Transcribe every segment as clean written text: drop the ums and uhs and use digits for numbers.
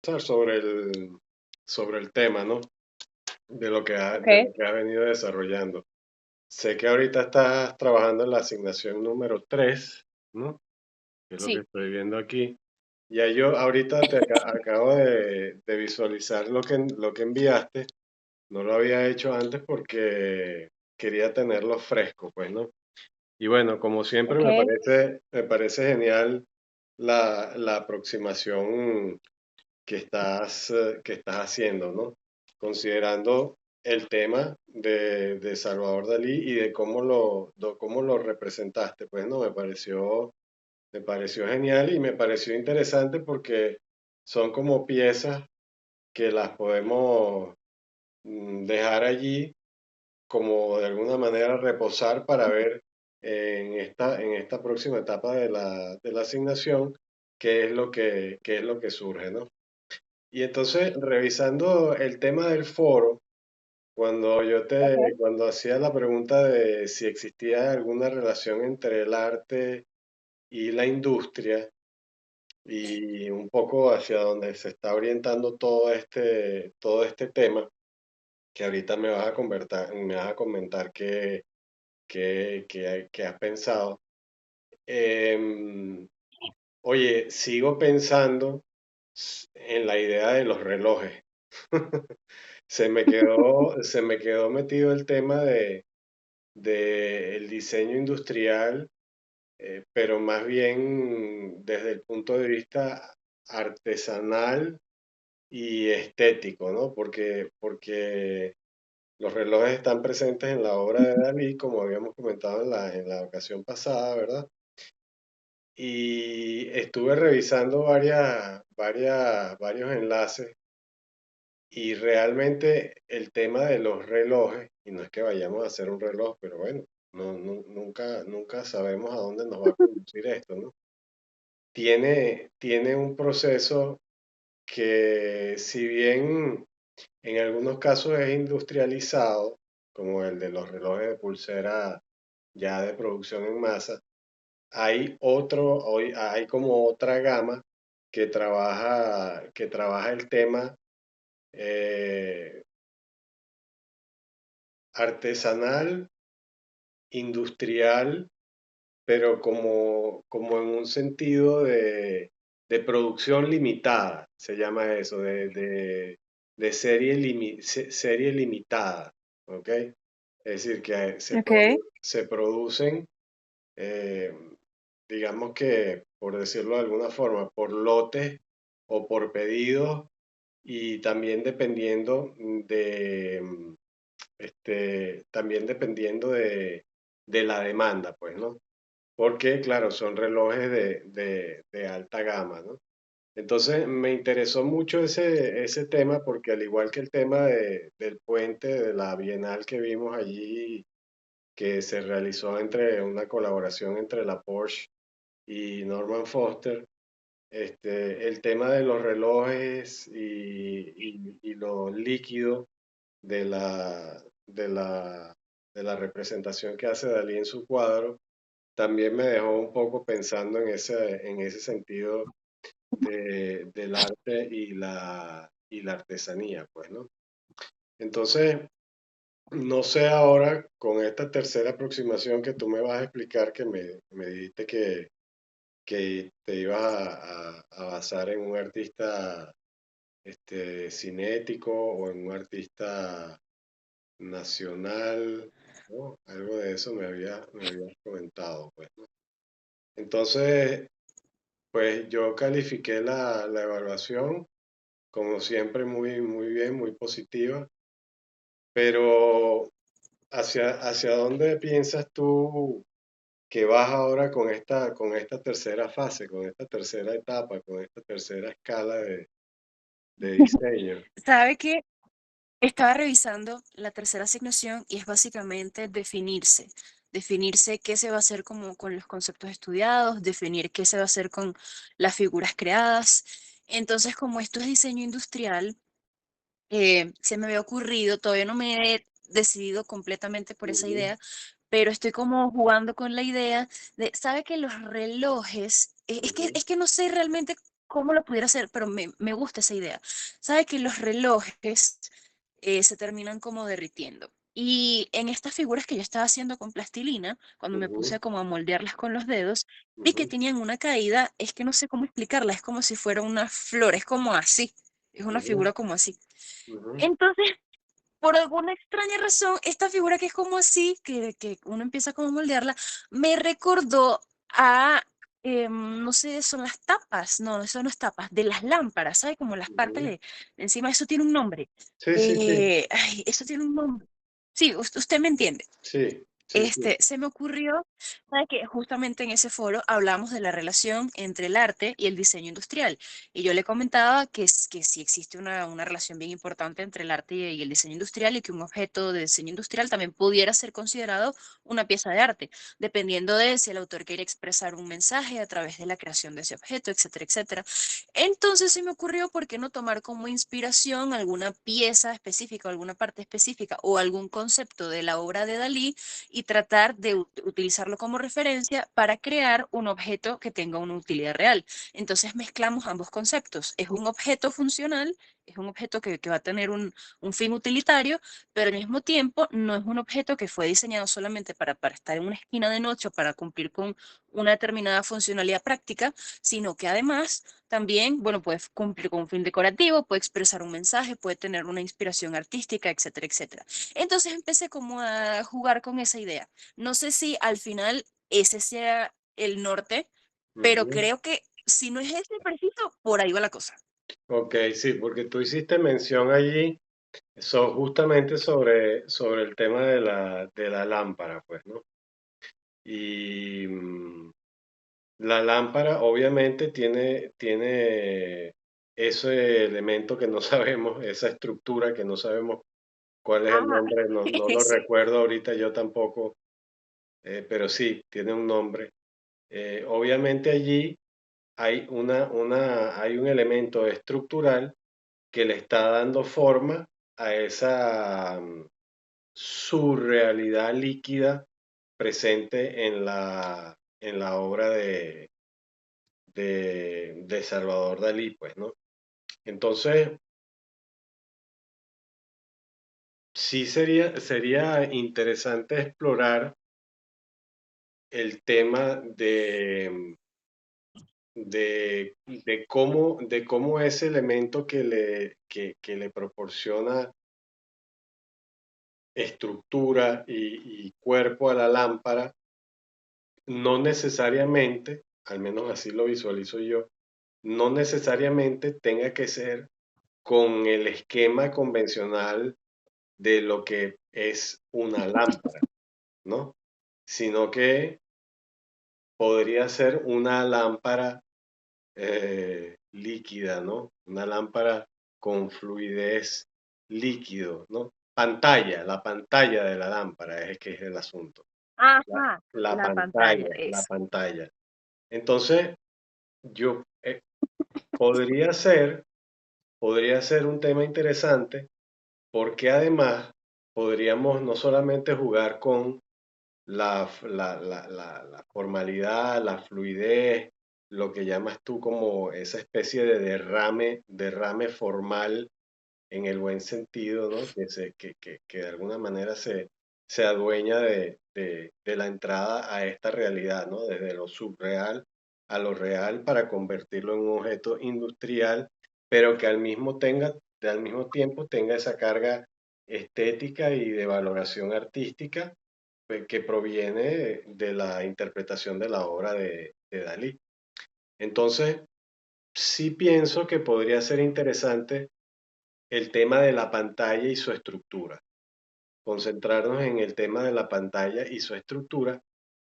sobre el tema, ¿no? De Ok, lo que has venido desarrollando. Sé que ahorita estás trabajando en la asignación número 3, ¿no? Que es lo que sí, estoy viendo aquí. Ya yo ahorita acabo de visualizar lo que enviaste. No lo había hecho antes porque quería tenerlo fresco, pues, ¿no? Y bueno, como siempre ok, me parece genial la aproximación que estás haciendo, ¿no? Considerando el tema de Salvador Dalí y de cómo lo representaste, pues, ¿no? Me pareció genial y me pareció interesante porque son como piezas que las podemos dejar allí como de alguna manera reposar para ver en esta próxima etapa de la asignación qué es lo que surge, ¿no? Y entonces, revisando el tema del foro, ok. cuando hacía la pregunta de si existía alguna relación entre el arte y la industria y un poco hacia donde se está orientando todo este tema, que ahorita me vas a comentar que has pensado. Em, Oye, sigo pensando en la idea de los relojes. Se me quedó metido el tema de el diseño industrial, pero más bien desde el punto de vista artesanal y estético, ¿no? Porque los relojes están presentes en la obra de Dalí, como habíamos comentado en la ocasión pasada, ¿verdad? Y estuve revisando varios enlaces y realmente el tema de los relojes, y no es que vayamos a hacer un reloj, pero bueno, nunca sabemos a dónde nos va a conducir esto, ¿no? Tiene un proceso que si bien en algunos casos es industrializado, como el de los relojes de pulsera ya de producción en masa, hay como otra gama que trabaja el tema eh, artesanal, industrial, pero como en un sentido de producción limitada, se llama eso, de serie limitada, ¿ok? Es decir, que Ok. se producen, eh, digamos que, por decirlo de alguna forma, por lotes o por pedidos y también dependiendo también dependiendo de la demanda, pues, ¿no? Porque, claro, son relojes de alta gama, ¿no? Entonces me interesó mucho ese tema porque al igual que el tema del puente, de la Bienal que vimos allí, que se realizó entre una colaboración entre la Porsche y Norman Foster, el tema de los relojes y lo líquido de de la representación que hace Dalí en su cuadro, también me dejó un poco pensando en ese sentido del arte y la artesanía, pues, ¿no? Entonces, no sé ahora, con esta tercera aproximación que tú me vas a explicar, me dijiste que te ibas a basar en un artista cinético o en un artista nacional, ¿no? Algo de eso me habías comentado, pues, ¿no? Entonces, pues yo califiqué la evaluación, como siempre, muy bien, muy positiva, pero hacia dónde piensas tú que vas ahora con esta tercera fase, con esta tercera etapa, con esta tercera escala de diseño? ¿Sabe qué? Estaba revisando la tercera asignación y es básicamente definirse qué se va a hacer como con los conceptos estudiados, definir qué se va a hacer con las figuras creadas. Entonces, como esto es diseño industrial, se me había ocurrido, todavía no me he decidido completamente por esa Ujú. idea, pero estoy como jugando con la idea de, ¿sabe que los relojes, Ujú. es que no sé realmente cómo lo pudiera hacer, pero me gusta esa idea. Sabe que los relojes se terminan como derritiendo. Y en estas figuras que yo estaba haciendo con plastilina, cuando me puse ujú, como a moldearlas con los dedos, vi que ujú, tenían una caída, es que no sé cómo explicarla, es como si fuera una flor, es como así, es una ujú, figura como así. ujú, Entonces, por alguna extraña razón, esta figura que es como así, que uno empieza como a moldearla, me recordó a, no sé, son las tapas, no, eso no es tapas, de las lámparas, ¿sabe? Como las partes ujú. de encima, eso tiene un nombre. Sí, sí, sí, Ay, eso tiene un nombre. Sí, usted me entiende. sí, sí, sí. Se me ocurrió, ¿sabe? Que justamente en ese foro hablamos de la relación entre el arte y el diseño industrial. Y yo le comentaba que sí existe una relación bien importante entre el arte y el diseño industrial y que un objeto de diseño industrial también pudiera ser considerado una pieza de arte, dependiendo de si el autor quiere expresar un mensaje a través de la creación de ese objeto, etcétera, etcétera. Entonces se me ocurrió, ¿por qué no tomar como inspiración alguna pieza específica, alguna parte específica o algún concepto de la obra de Dalí y tratar de utilizarlo como referencia para crear un objeto que tenga una utilidad real? Entonces mezclamos ambos conceptos. Es un objeto funcional, es un objeto que va a tener un fin utilitario, pero al mismo tiempo no es un objeto que fue diseñado solamente para estar en una esquina de noche o para cumplir con una determinada funcionalidad práctica, sino que además también, bueno, puede cumplir con un fin decorativo, puede expresar un mensaje, puede tener una inspiración artística, etcétera, etcétera. Entonces empecé como a jugar con esa idea. No sé si al final ese sea el norte, pero Ujú. creo que si no es ese preciso, por ahí va la cosa. Ok, sí, porque tú hiciste mención allí justamente sobre el tema de la lámpara, pues, ¿no? Y la lámpara obviamente tiene ese elemento que no sabemos, esa estructura que no sabemos cuál es el Ah, nombre, no lo sí. recuerdo ahorita yo tampoco, pero sí, tiene un nombre. Obviamente allí hay un elemento estructural que le está dando forma a esa surrealidad líquida presente en la obra de Salvador Dalí, pues, ¿no? Entonces, sí sería interesante explorar el tema de cómo ese elemento que le proporciona estructura y cuerpo a la lámpara, no necesariamente, al menos así lo visualizo yo, no necesariamente tenga que ser con el esquema convencional de lo que es una lámpara, ¿no? Sino que podría ser una lámpara líquida, ¿no? Una lámpara con fluidez líquido, ¿no? La pantalla de la lámpara es que es el asunto. Ajá, la pantalla, La eso. pantalla. Entonces, yo podría ser un tema interesante porque además podríamos no solamente jugar con la formalidad, la fluidez, lo que llamas tú como esa especie de derrame formal en el buen sentido, ¿no? Que de alguna manera se adueña de la entrada a esta realidad, ¿no? Desde lo subreal a lo real para convertirlo en un objeto industrial, pero que al mismo tiempo tenga esa carga estética y de valoración artística que proviene de la interpretación de la obra de Dalí. Entonces, sí pienso que podría ser interesante el tema de la pantalla y su estructura, concentrarnos en el tema de la pantalla y su estructura,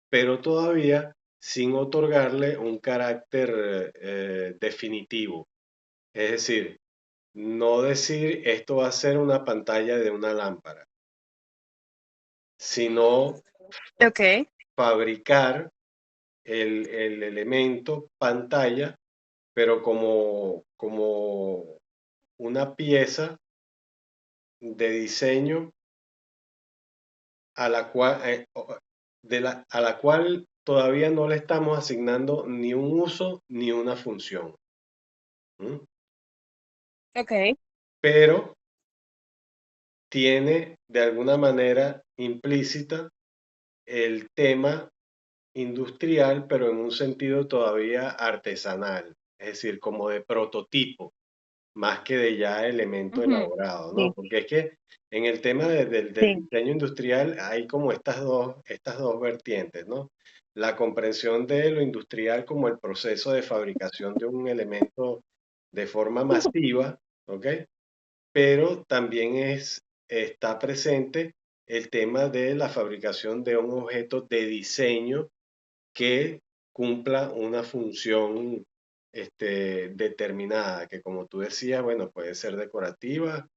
pero todavía sin otorgarle un carácter definitivo. Es decir, no decir esto va a ser una pantalla de una lámpara, sino Ok. fabricar el elemento pantalla, pero como una pieza de diseño a la cual, a la cual todavía no le estamos asignando ni un uso ni una función. ¿m? Ok. Pero tiene de alguna manera implícita el tema industrial, pero en un sentido todavía artesanal, es decir, como de prototipo, más que de ya elemento Ujú. elaborado, ¿no? Sí, Porque es que en el tema del sí. diseño industrial hay como estas dos vertientes, ¿no? La comprensión de lo industrial como el proceso de fabricación de un elemento de forma masiva, ¿ok? Pero también está presente el tema de la fabricación de un objeto de diseño que cumpla una función determinada, que como tú decías, bueno, puede ser decorativa,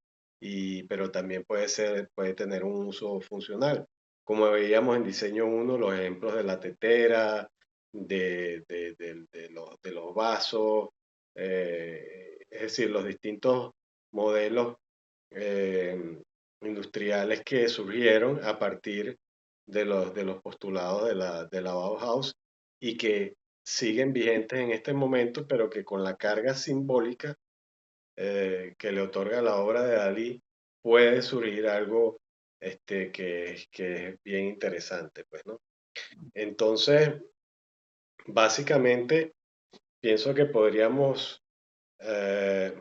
pero también puede tener un uso funcional. Como veíamos en diseño uno los ejemplos de la tetera, de los vasos, es decir, los distintos modelos eh, industriales que surgieron a partir de los postulados de la Bauhaus y que siguen vigentes en este momento, pero que con la carga simbólica que le otorga la obra de Dalí, puede surgir algo que es bien interesante, pues, ¿no? Entonces, básicamente, pienso que podríamos eh,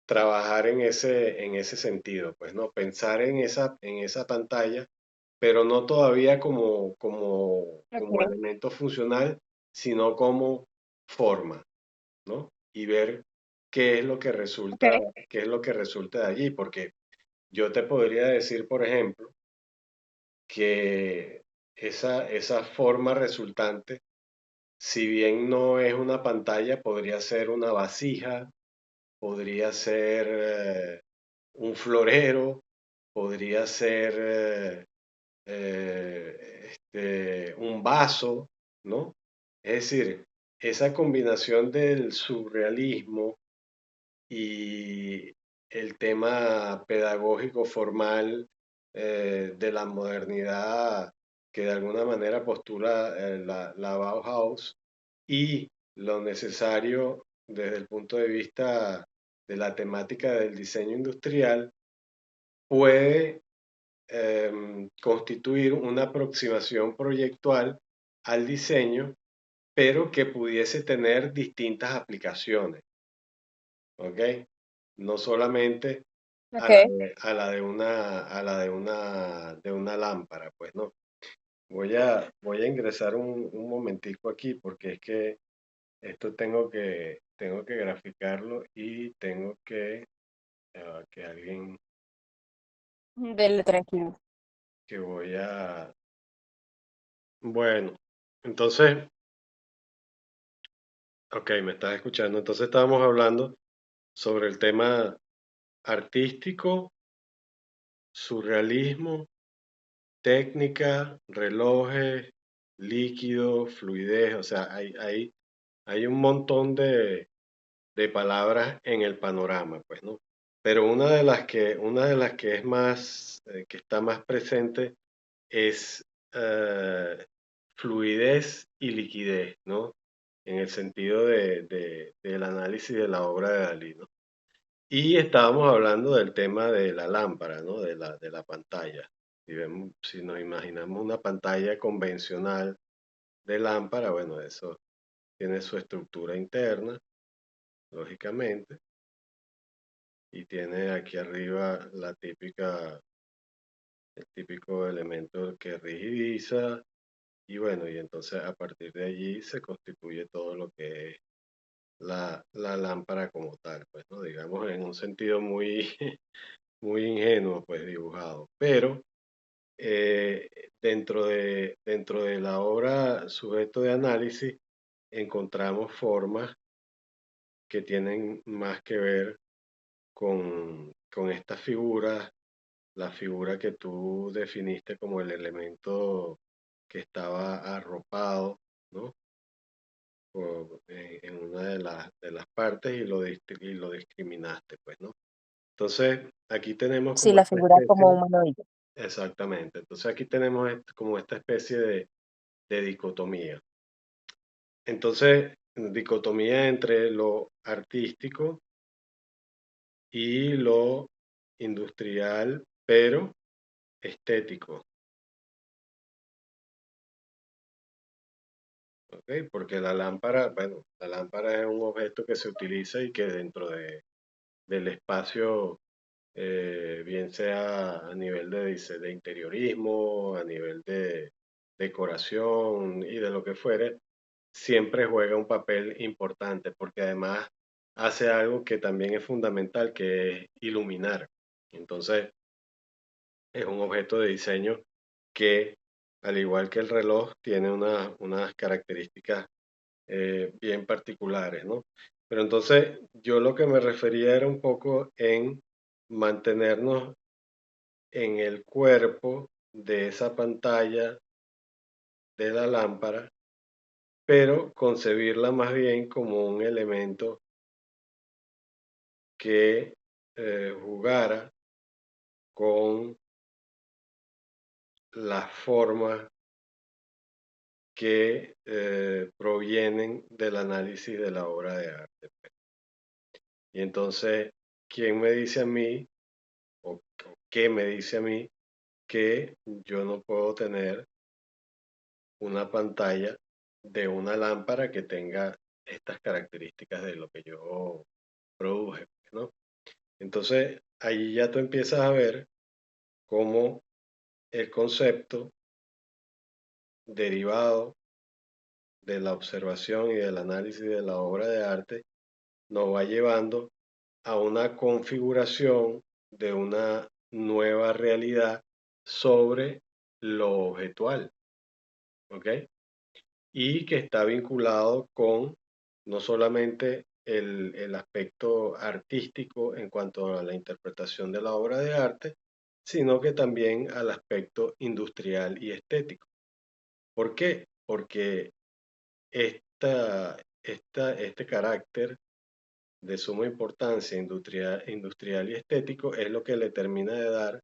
trabajar en ese sentido, pues, ¿no? Pensar en esa pantalla, pero no todavía como Ok. elemento funcional, sino como forma, ¿no? Y ver qué es lo que resulta, Ok. qué es lo que resulta de allí, porque yo te podría decir, por ejemplo, que esa forma resultante, si bien no es una pantalla, podría ser una vasija, podría ser un florero, podría ser un vaso, ¿no? Es decir, esa combinación del surrealismo y el tema pedagógico formal de la modernidad que de alguna manera postula la Bauhaus y lo necesario desde el punto de vista de la temática del diseño industrial puede constituir una aproximación proyectual al diseño, pero que pudiese tener distintas aplicaciones, ¿ok? No solamente Ok. a la de de una lámpara, pues no. Voy a ingresar un momentico aquí porque es que esto tengo que graficarlo y tengo que alguien Dele tranquilo. que voy a... Bueno, entonces, ok, me estás escuchando. Entonces estábamos hablando sobre el tema artístico, surrealismo, técnica, relojes, líquido, fluidez, o sea, hay un montón de palabras en el panorama, pues, ¿no? Pero una de las que es más, que está más presente es eh, fluidez y liquidez, ¿no? En el sentido del análisis de la obra de Dalí, ¿no? Y estábamos hablando del tema de la lámpara, ¿no? De la pantalla. Si nos imaginamos una pantalla convencional de lámpara, bueno, eso tiene su estructura interna, lógicamente, y tiene aquí arriba el típico elemento que rigidiza, y bueno, y entonces a partir de allí se constituye todo lo que es la lámpara como tal, pues, ¿no? Digamos en un sentido muy, muy ingenuo, pues dibujado. Pero eh, dentro de la obra sujeto de análisis encontramos formas que tienen más que ver con estas figuras, la figura que tú definiste como el elemento que estaba arropado, ¿no? En una de las partes y lo discriminaste, pues, ¿no? Entonces, aquí tenemos Sí, como la esta figura como especie, humanoide. exactamente, entonces aquí tenemos como esta especie de dicotomía. Entonces, dicotomía entre lo artístico y lo industrial, pero estético, ¿ok? Porque la lámpara, bueno, la lámpara es un objeto que se utiliza y que dentro del espacio, bien sea a nivel de interiorismo, a nivel de decoración y de lo que fuere, siempre juega un papel importante, porque además hace algo que también es fundamental, que es iluminar. Entonces, es un objeto de diseño que, al igual que el reloj, tiene unas características bien particulares, ¿no? Pero entonces, yo lo que me refería era un poco en mantenernos en el cuerpo de esa pantalla de la lámpara, pero concebirla más bien como un elemento que jugara con las formas que provienen del análisis de la obra de arte. Y entonces, ¿quién me dice a mí o qué me dice a mí que yo no puedo tener una pantalla de una lámpara que tenga estas características de lo que yo produje, ¿no? Entonces, ahí ya tú empiezas a ver cómo el concepto derivado de la observación y del análisis de la obra de arte nos va llevando a una configuración de una nueva realidad sobre lo objetual, ¿ok? Y que está vinculado con no solamente el aspecto artístico en cuanto a la interpretación de la obra de arte, sino que también al aspecto industrial y estético. ¿Por qué? Porque este carácter de suma importancia industrial y estético es lo que le termina de dar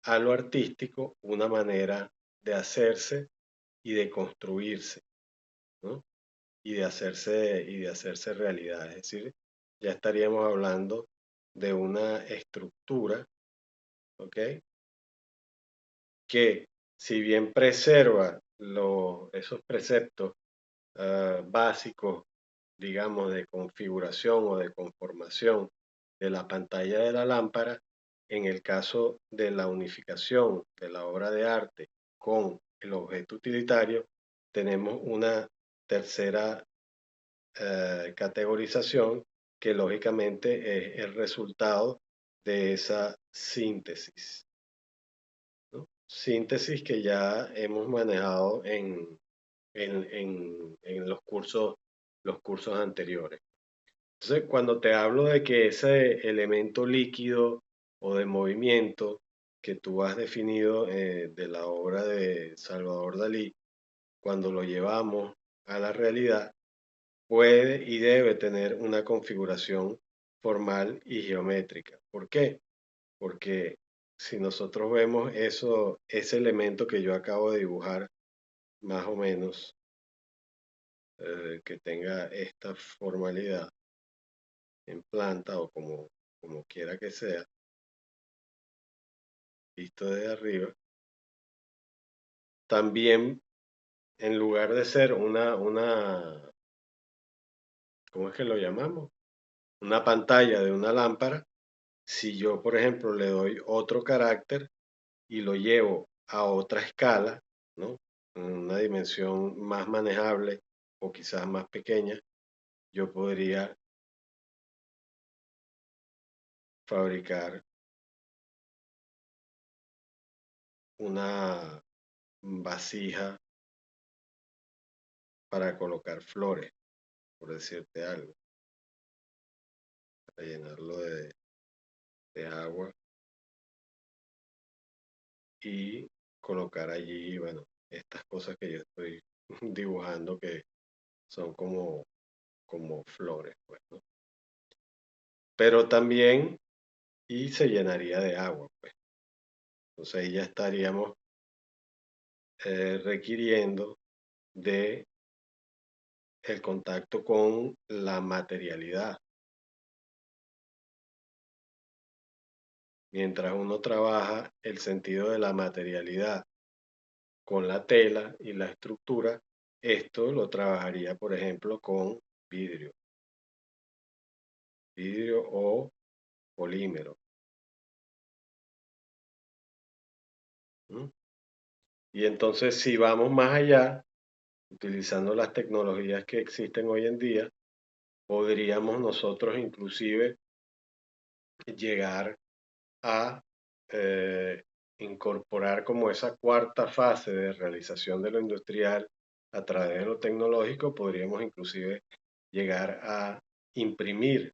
a lo artístico una manera de hacerse y de construirse, ¿no? Y de hacerse realidad. Es decir, ya estaríamos hablando de una estructura, ¿ok? Que si bien preserva esos preceptos básicos, digamos, de configuración o de conformación de la pantalla de la lámpara, en el caso de la unificación de la obra de arte con el objeto utilitario, tenemos una tercera categorización que lógicamente es el resultado de esa síntesis, ¿no? Síntesis que ya hemos manejado en los cursos anteriores. Entonces, cuando te hablo de que ese elemento líquido o de movimiento que tú has definido de la obra de Salvador Dalí, cuando lo llevamos a la realidad, puede y debe tener una configuración formal y geométrica. ¿Por qué? Porque si nosotros vemos ese elemento que yo acabo de dibujar, más o menos, que tenga esta formalidad en planta o como quiera que sea, visto de arriba, también en lugar de ser ¿cómo es que lo llamamos? Una pantalla de una lámpara, si yo, por ejemplo, le doy otro carácter y lo llevo a otra escala, ¿no? En una dimensión más manejable o quizás más pequeña, yo podría fabricar una vasija para colocar flores, por decirte algo, para llenarlo de agua y colocar allí, bueno, estas cosas que yo estoy dibujando que son como flores, pues, ¿no? Pero también, y se llenaría de agua, pues. Entonces ahí ya estaríamos requiriendo de el contacto con la materialidad, mientras uno trabaja el sentido de la materialidad con la tela y la estructura, esto lo trabajaría, por ejemplo, con vidrio, vidrio o polímero. ¿M? Y entonces, si vamos más allá, utilizando las tecnologías que existen hoy en día, podríamos nosotros inclusive llegar a eh, incorporar como esa cuarta fase de realización de lo industrial a través de lo tecnológico, podríamos inclusive llegar a imprimir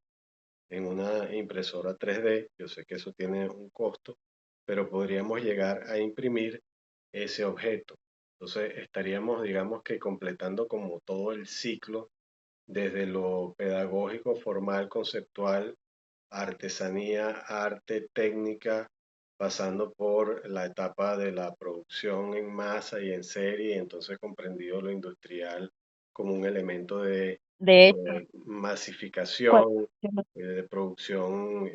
en una impresora 3D. Yo sé que eso tiene un costo, pero podríamos llegar a imprimir ese objeto. Entonces estaríamos, digamos que completando como todo el ciclo desde lo pedagógico, formal, conceptual, artesanía, arte, técnica, pasando por la etapa de la producción en masa y en serie, y entonces comprendido lo industrial como un elemento de De hecho, masificación, cualquier- de producción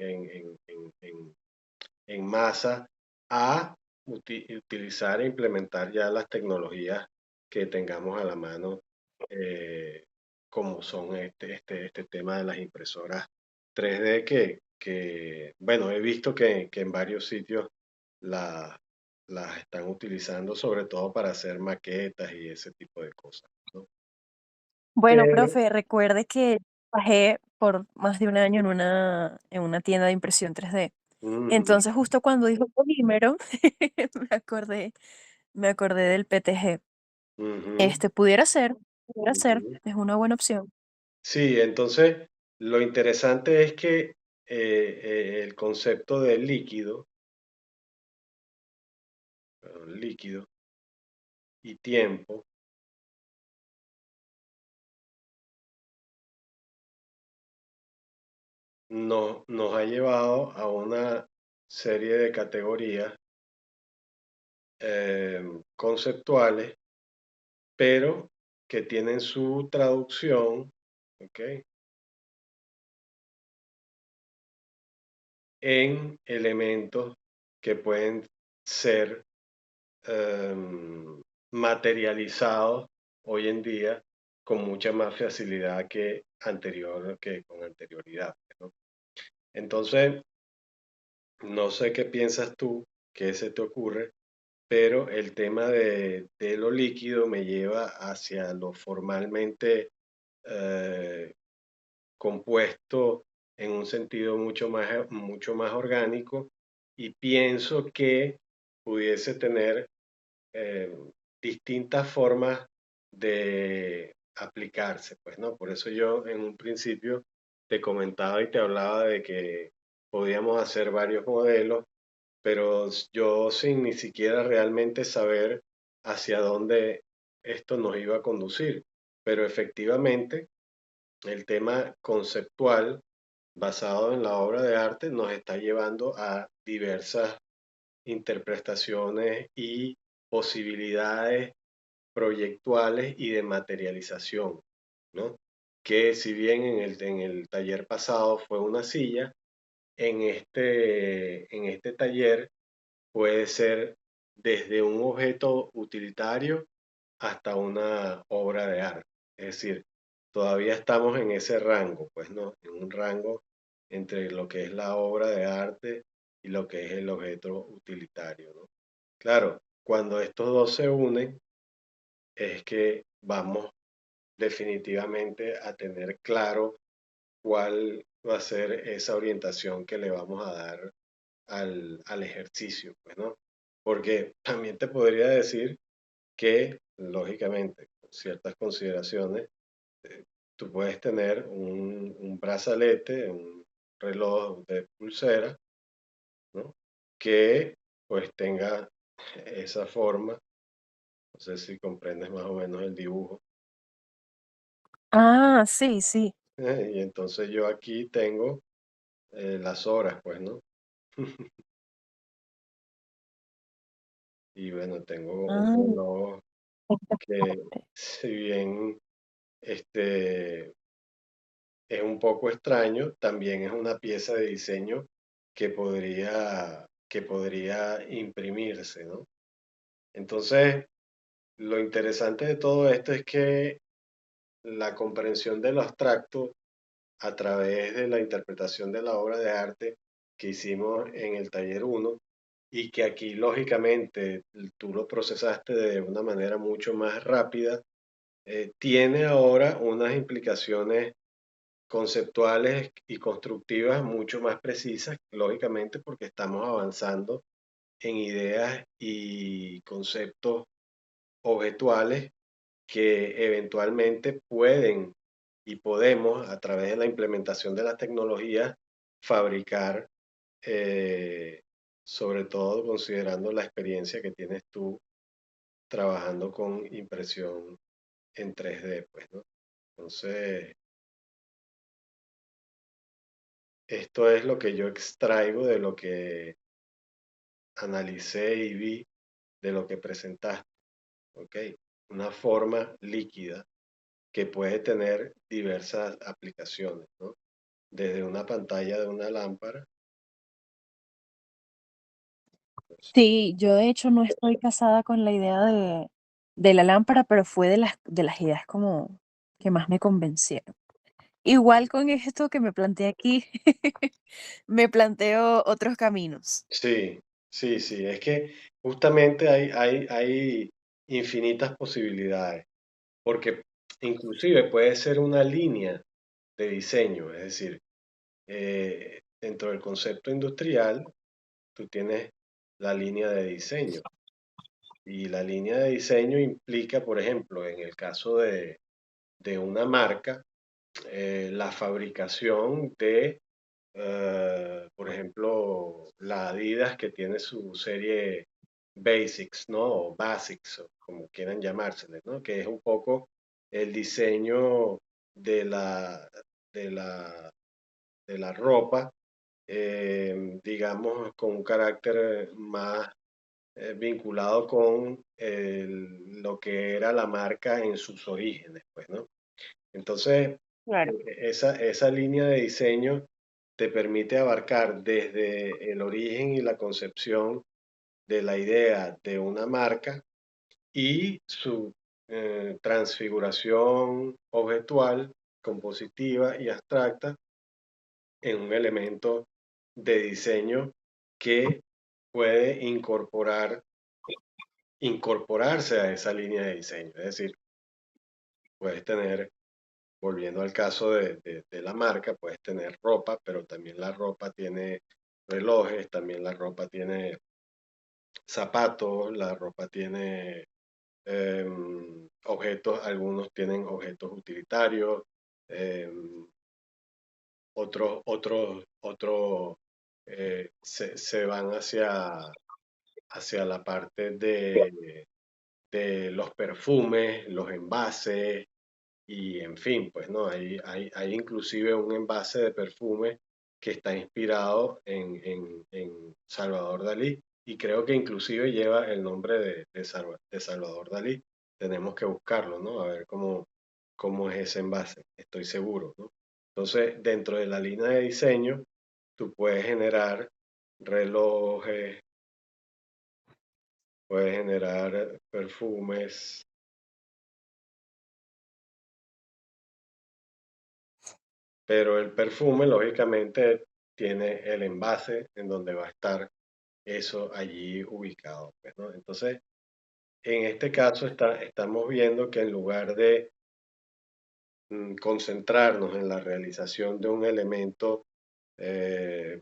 en masa, a utilizar e implementar ya las tecnologías que tengamos a la mano, eh, como son este tema de las impresoras 3D bueno, he visto que en varios sitios la- las están utilizando, sobre todo para hacer maquetas y ese tipo de cosas, ¿no? Bueno, Pero, profe, recuerde que trabajé por más de un año en una tienda de impresión 3D. ujú, Entonces, justo cuando dijo polímero, me acordé, me acordé del PTG. ujú, Pudiera ser, ujú. es una buena opción. Sí, entonces lo interesante es que el concepto de líquido y tiempo nos ha llevado a una serie de categorías conceptuales, pero que tienen su traducción, ¿ok?, en elementos que pueden ser em, materializados hoy en día con mucha más facilidad que con anterioridad, ¿no? Entonces, no sé qué piensas tú, qué se te ocurre, pero el tema de lo líquido me lleva hacia lo formalmente eh, compuesto en un sentido mucho más orgánico, y pienso que pudiese tener eh, distintas formas de aplicarse, pues, ¿no? Por eso yo en un principio te comentaba y te hablaba de que podíamos hacer varios modelos, pero yo sin ni siquiera realmente saber hacia dónde esto nos iba a conducir. Pero efectivamente, el tema conceptual basado en la obra de arte nos está llevando a diversas interpretaciones y posibilidades proyectuales y de materialización, ¿no? Que si bien en el taller pasado fue una silla, en este taller puede ser desde un objeto utilitario hasta una obra de arte. Es decir, todavía estamos en ese rango, pues no, en un rango entre lo que es la obra de arte y lo que es el objeto utilitario, ¿no? Claro, cuando estos dos se unen es que vamos definitivamente a tener claro cuál va a ser esa orientación que le vamos a dar al ejercicio, pues, ¿no? Porque también te podría decir que, lógicamente, con ciertas consideraciones, eh, tú puedes tener un brazalete, un reloj de pulsera, ¿no?, que pues tenga esa forma. No sé si comprendes más o menos el dibujo. Ah, sí, sí. Y entonces yo aquí tengo las horas, pues, ¿no? Y bueno, tengo un Ah, reloj que, interesante. si bien este, es un poco extraño, también es una pieza de diseño que podría imprimirse, ¿no? Entonces, lo interesante de todo esto es que la comprensión de lo abstracto a través de la interpretación de la obra de arte que hicimos en el taller uno y que aquí lógicamente tú lo procesaste de una manera mucho más rápida, tiene ahora unas implicaciones conceptuales y constructivas mucho más precisas, lógicamente porque estamos avanzando en ideas y conceptos objetuales que eventualmente pueden y podemos, a través de la implementación de las tecnologías, fabricar, eh, sobre todo considerando la experiencia que tienes tú trabajando con impresión en 3D, pues, ¿no? Entonces, esto es lo que yo extraigo de lo que analicé y vi de lo que presentaste, ¿ok? Una forma líquida que puede tener diversas aplicaciones, ¿no? Desde una pantalla de una lámpara. Pues, Sí, yo de hecho no estoy casada con la idea de la lámpara, pero fue de las ideas como que más me convencieron. Igual con esto que me planteé aquí, me planteo otros caminos. sí, sí, sí, es que justamente hay infinitas posibilidades, porque inclusive puede ser una línea de diseño, es decir, dentro del concepto industrial, tú tienes la línea de diseño y la línea de diseño implica, por ejemplo, en el caso de una marca, la fabricación de, por ejemplo, la Adidas que tiene su serie Basics, ¿no? O Basics, o como quieran llamársele, ¿no? Que es un poco el diseño de de la, de la ropa, digamos, con un carácter más vinculado con lo que era la marca en sus orígenes, pues, ¿no? Entonces, Claro. esa línea de diseño te permite abarcar desde el origen y la concepción de la idea de una marca y su transfiguración objetual, compositiva y abstracta en un elemento de diseño que puede incorporarse a esa línea de diseño. Es decir, puedes tener, volviendo al caso de la marca, puedes tener ropa, pero también la ropa tiene relojes, también la ropa tiene zapatos, la ropa tiene objetos, algunos tienen objetos utilitarios, em, otros se van hacia la parte de los perfumes, los envases, y en fin, pues no, hay inclusive un envase de perfume que está inspirado en Salvador Dalí y creo que inclusive lleva el nombre de Salvador Dalí. Tenemos que buscarlo, ¿no? A ver cómo es ese envase, estoy seguro, ¿no? Entonces, dentro de la línea de diseño, tú puedes generar relojes, puedes generar perfumes, pero el perfume, lógicamente, tiene el envase en donde va a estar eso allí ubicado, pues, ¿no? Entonces, en este caso estamos viendo que en lugar de concentrarnos en la realización de un elemento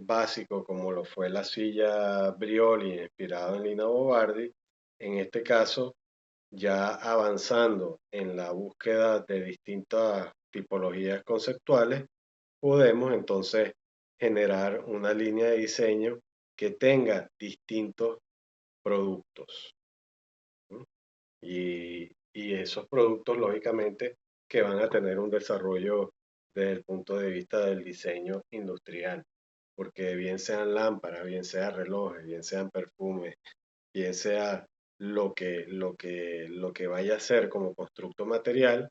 básico como lo fue la silla Brioli inspirado en Lina Bobardi, en este caso, ya avanzando en la búsqueda de distintas tipologías conceptuales, podemos entonces generar una línea de diseño que tenga distintos productos, ¿no? Y esos productos, lógicamente, que van a tener un desarrollo desde el punto de vista del diseño industrial, porque bien sean lámparas, bien sean relojes, bien sean perfumes, bien sea lo que vaya a ser como constructo material,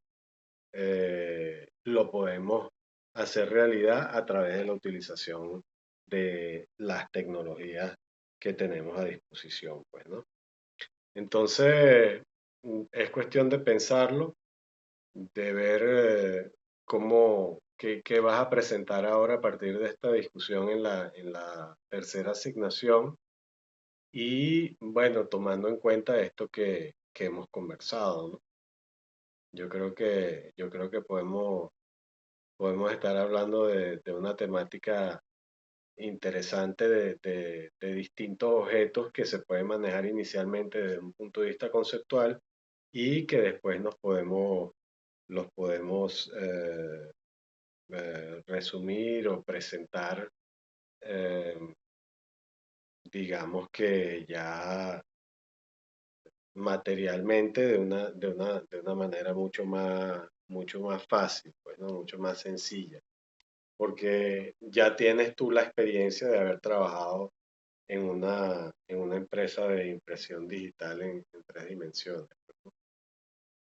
lo podemos hacer realidad a través de la utilización de las tecnologías que tenemos a disposición, pues, ¿no? Entonces, es cuestión de pensarlo, de ver qué vas a presentar ahora a partir de esta discusión en la tercera asignación y, bueno, tomando en cuenta esto que hemos conversado, ¿no? Yo creo que podemos estar hablando de una temática interesante de distintos objetos que se pueden manejar inicialmente desde un punto de vista conceptual y que después los podemos resumir o presentar, eh, digamos que ya materialmente de una manera mucho más fácil, pues, ¿no? Mucho más sencilla, porque ya tienes tú la experiencia de haber trabajado en una empresa de impresión digital en tres dimensiones.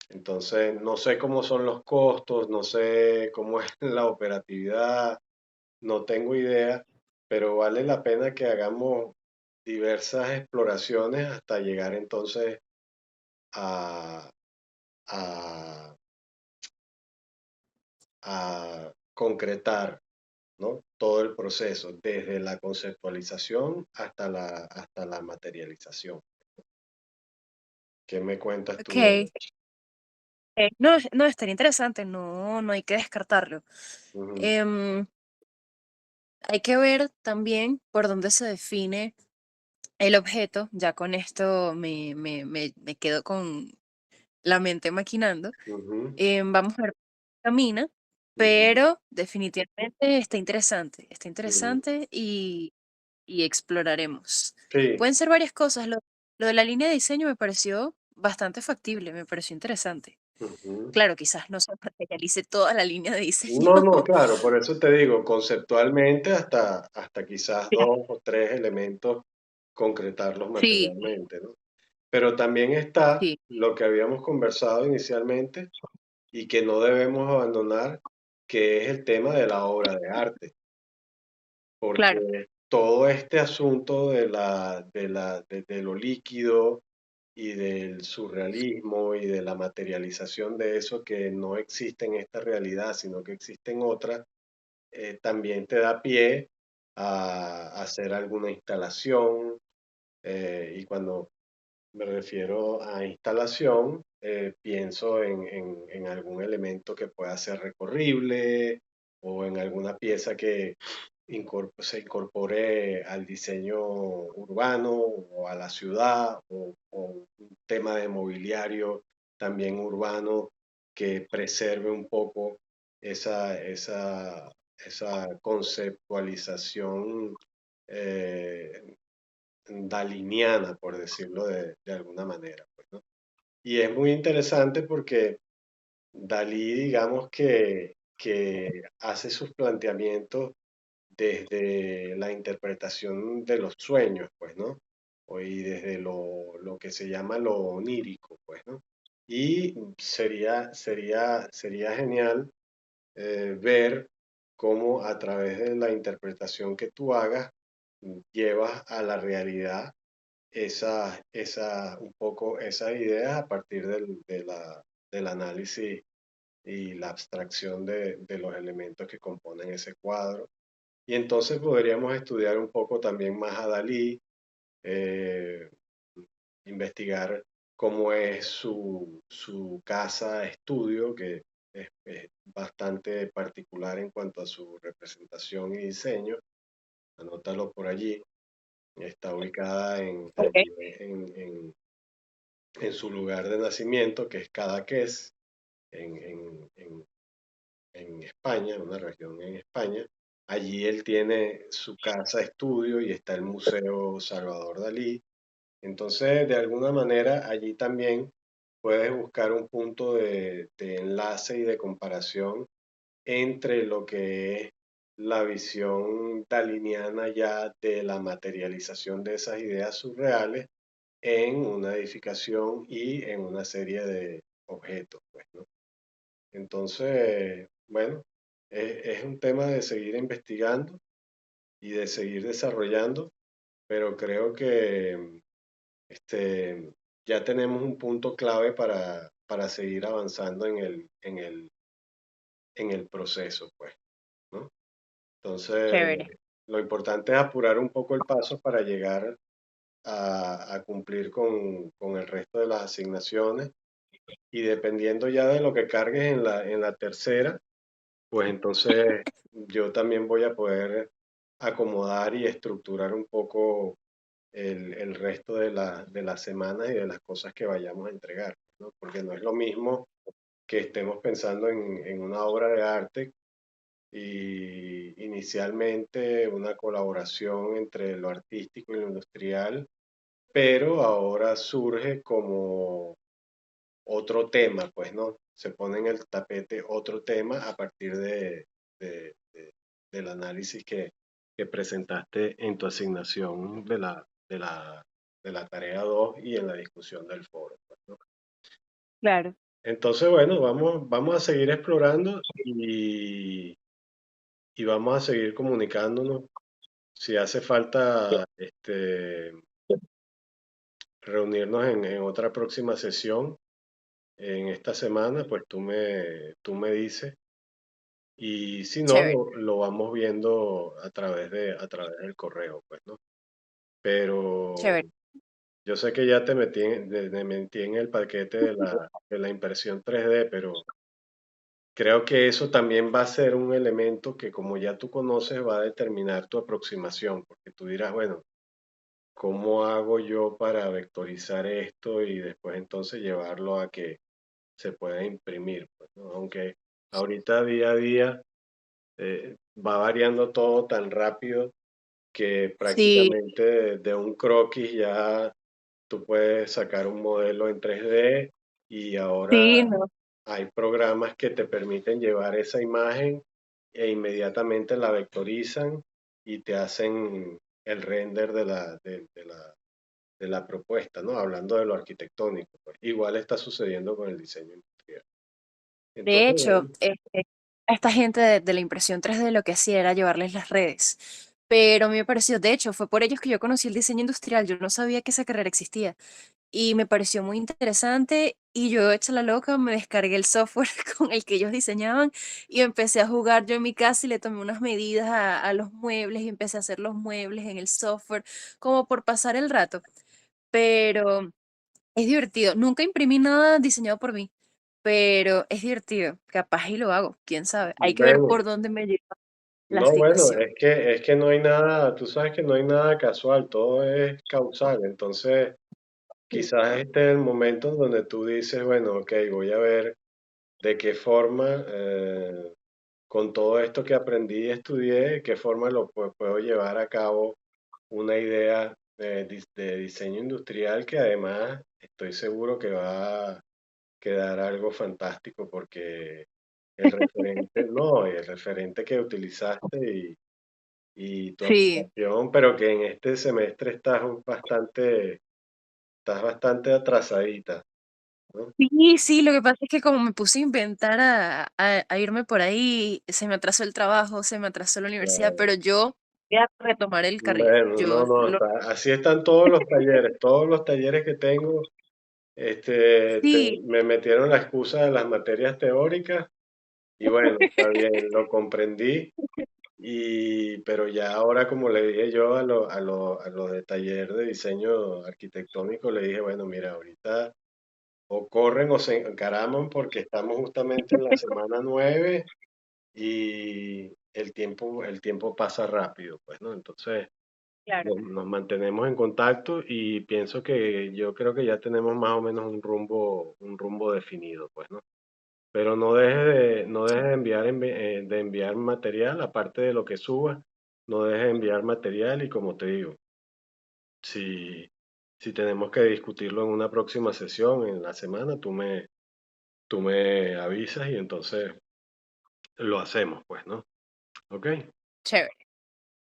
Entonces, no sé cómo son los costos, no sé cómo es la operatividad, no tengo idea, pero vale la pena que hagamos diversas exploraciones hasta llegar entonces a, a, a concretar, ¿no? Todo el proceso, desde la conceptualización hasta la materialización. ¿Qué me cuentas tú de Ok, eso? no, no, estaría interesante, no, no hay que descartarlo. Ujú, Em, Hay que ver también por dónde se define el objeto. Ya con esto me quedo con la mente maquinando. ujú, Vamos a ver cómo camina, ujú, pero definitivamente está ujú. interesante y exploraremos. Sí, Pueden ser varias cosas. Lo de la línea de diseño me pareció bastante factible, me pareció interesante. ujú. Claro, quizás no se materialice toda la línea de diseño. No, no, claro, por eso te digo, conceptualmente hasta quizás Claro. dos o tres elementos concretarlos Sí, materialmente, ¿no? Pero también está sí, lo que habíamos conversado inicialmente y que no debemos abandonar, que es el tema de la obra de arte, claro, porque todo este asunto de lo líquido y del surrealismo y de la materialización de eso que no existe en esta realidad, sino que existe en otra, también te da pie a hacer alguna instalación. Y cuando me refiero a instalación, pienso en algún elemento que pueda ser recorrible o en alguna pieza que se incorpore al diseño urbano o a la ciudad o un tema de mobiliario también urbano que preserve un poco esa, esa, esa conceptualización eh, daliniana, por decirlo de alguna manera, pues, ¿no? Y es muy interesante porque Dalí, digamos que hace sus planteamientos desde la interpretación de los sueños, pues, ¿no? Y desde lo que se llama lo onírico, pues, ¿no? Y sería genial ver cómo a través de la interpretación que tú hagas, llevas a la realidad un poco esas ideas a partir del análisis y la abstracción de los elementos que componen ese cuadro. Y entonces podríamos estudiar un poco también más a Dalí, eh, investigar cómo es su casa estudio, que es bastante particular en cuanto a su representación y diseño. Anótalo por allí. Está ubicada ok, allí en su lugar de nacimiento, que es Cadaqués, en, en, en, en España, una región en España. Allí él tiene su casa estudio y está el Museo Salvador Dalí. Entonces, de alguna manera, allí también puedes buscar un punto de enlace y de comparación entre lo que es la visión daliniana ya de la materialización de esas ideas surreales en una edificación y en una serie de objetos, pues, ¿no? Entonces, bueno, es un tema de seguir investigando de seguir desarrollando, pero creo que ya tenemos un punto clave para seguir avanzando en el proceso, pues, ¿no? Entonces, Chévere. lo importante es apurar un poco el paso para llegar a cumplir con el resto de las asignaciones y dependiendo ya de lo que cargues en la tercera, pues entonces yo también voy a poder acomodar y estructurar un poco el resto de las semanas y de las cosas que vayamos a entregar, ¿no? Porque no es lo mismo que estemos pensando en una obra de arte y inicialmente una colaboración entre lo artístico y lo industrial, pero ahora surge como otro tema, pues, ¿no? Se pone en el tapete otro tema a partir del análisis que presentaste en tu asignación de la tarea 2 y en la discusión del foro, pues, ¿no? Claro. Entonces, bueno, vamos a seguir explorando y vamos a seguir comunicándonos. Si hace falta reunirnos en otra próxima sesión en esta semana, pues tú me dices. Y si no, Chévere, lo vamos viendo a través del correo, pues, ¿no? Pero chévere. yo sé que ya te metí en el paquete de la impresión 3D, pero creo que eso también va a ser un elemento que como ya tú conoces va a determinar tu aproximación, porque tú dirás, bueno, ¿cómo hago yo para vectorizar esto y después entonces llevarlo a que se pueda imprimir? Pues, ¿no? Aunque ahorita día a día va variando todo tan rápido que Sí, prácticamente de un croquis ya tú puedes sacar un modelo en 3D y ahora sí, no. hay programas que te permiten llevar esa imagen e inmediatamente la vectorizan y te hacen el render de la propuesta, ¿no? Hablando de lo arquitectónico, pues. Igual está sucediendo con el diseño industrial. De Entonces, hecho, bueno, a esta gente de la impresión 3D lo que hacía era llevarles las redes. Pero a mí me pareció, de hecho, fue por ellos que yo conocí el diseño industrial. Yo no sabía que esa carrera existía. Y me pareció muy interesante. Y yo, hecha la loca, me descargué el software con el que ellos diseñaban y empecé a jugar yo en mi casa y le tomé unas medidas a los muebles y empecé a hacer los muebles en el software, como por pasar el rato. Pero es divertido. Nunca imprimí nada diseñado por mí, pero es divertido. Capaz y lo hago, quién sabe. Hay que ver bueno, por dónde me lleva la no, bueno, asignación. es que no hay nada, tú sabes que no hay nada casual, todo es causal. Entonces, Sí, quizás este es el momento donde tú dices, bueno, ok, voy a ver de qué forma, con todo esto que aprendí y estudié, de qué forma puedo llevar a cabo una idea de diseño industrial que además estoy seguro que va a quedar algo fantástico porque el referente, no, y el referente que utilizaste y tu sí, aplicación, pero que en este semestre estás bastante atrasadita, ¿no? sí, sí, lo que pasa es que como me puse a inventar a irme por ahí, se me atrasó el trabajo, se me atrasó la universidad, Claro. pero yo voy a retomar el carril. Bueno, Yo no, no, lo, así están todos los talleres que tengo, sí, me metieron la excusa de las materias teóricas y bueno, está bien, lo comprendí. Pero ya ahora, como le dije yo a los de taller de diseño arquitectónico, le dije, bueno, mira, ahorita o corren o se encaraman porque estamos justamente en la semana 9 y el tiempo pasa rápido, pues, ¿no? Entonces, claro, nos mantenemos en contacto y pienso que yo creo que ya tenemos más o menos un rumbo definido, pues, ¿no? Pero no dejes de enviar material, aparte de lo que subas, no dejes de enviar material y como te digo, si, si tenemos que discutirlo en una próxima sesión en la semana, tú me avisas y entonces lo hacemos, pues, ¿no? ¿Ok? chévere.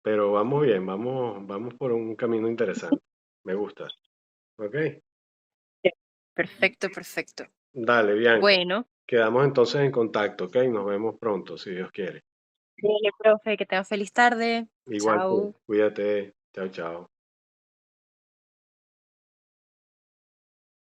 Pero vamos bien, vamos por un camino interesante. Me gusta. ¿Ok? Perfecto, perfecto. Dale, Bianca. Bueno, Quedamos entonces en contacto, ¿ok? Nos vemos pronto, si Dios quiere. Dele, profe, que tenga feliz tarde. Igual tú, Chao. cuídate. Chao, chao.